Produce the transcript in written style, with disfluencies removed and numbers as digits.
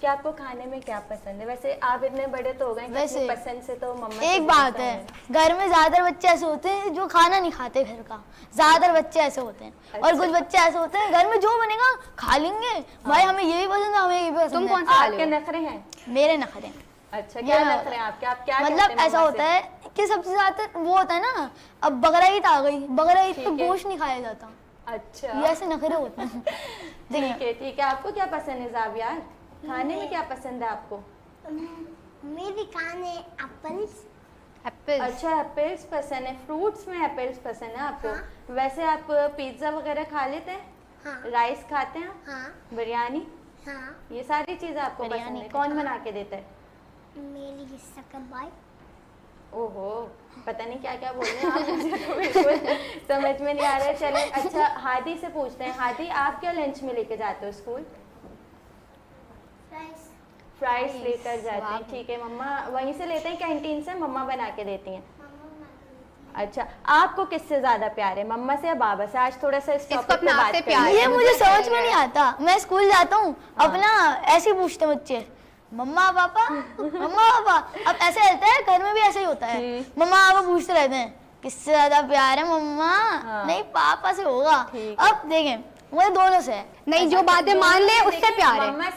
कि आपको खाने में क्या पसंद है? वैसे आप इतने बड़े तो हो गए, वैसे पसंद से तो मम्मा एक बात है, घर में ज्यादातर बच्चे ऐसे होते हैं जो खाना नहीं खाते घर का, ज्यादातर बच्चे ऐसे होते हैं। अच्छा। और कुछ बच्चे ऐसे होते हैं घर में जो बनेगा खा लेंगे, भाई हमें ये भी पसंद है, हमें ये भी पसंद है। तुम कौन सा आपके नखरे हैं? मेरे नखरे। अच्छा, क्या नखरे हैं आपके? आप क्या कहते मतलब हैं ऐसा मम्मा होता से? है कि सबसे ज्यादा वो होता है ना, अब बकरा ईद आ गई, बकरा ईद पे ठीक है। गोश्त नहीं खाया जाता, अच्छा, ये ऐसे नखरे होते हैं। देखिए ठीक है। आपको क्या पसंद है ज़ाविया? खाने में क्या पसंद है आपको? मेरी खाने एप्पल्स। एप्पल। अच्छा, एप्पल्स पसंद है। फ्रूट्स में एप्पल्स पसंद है आपको। वैसे आप पिज्ज़ा वगैरह खा लेते हैं? हाँ राइस खाते हैं? हाँ बिरयानी, हाँ। ये सारी चीज़ें आपको पसंद बिरयानी है? कौन बना के देता है? मेरी सकत भाई। ओहो, पता नहीं क्या क्या बोल रहे हैं आप, मुझे तो बिल्कुल समझ में नहीं आ रहा है। चलिए, अच्छा हादी से पूछते हैं। हादी, आप क्या लंच में लेके जाते हो स्कूल? फ्राइज लेकर जाते हैं, ठीक है। मम्मा वहीं से लेते हैं, कैंटीन से मम्मा बना के देती हैं? अच्छा, आपको किससे ज्यादा प्यार है, मम्मा से या बाबा से? आज थोड़ा सा इस इसको टॉपिक पे अपने आप बात से करेंगे। प्यार है। ये मुझे समझ में नहीं आता। मैं स्कूल जाता हूँ, अपना ऐसे ही पूछते बच्चे, मम्मा पापा मम्मा पापा। अब ऐसे रहता है, घर में भी ऐसे ही होता है, मम्मा पापा पूछते रहते हैं किससे ज्यादा प्यार है मम्मा? नहीं पापा से होगा। ठीक अब देखें मुझे दोनों से है। नहीं, जो बातें मान ले उससे प्यार है। मम्मा से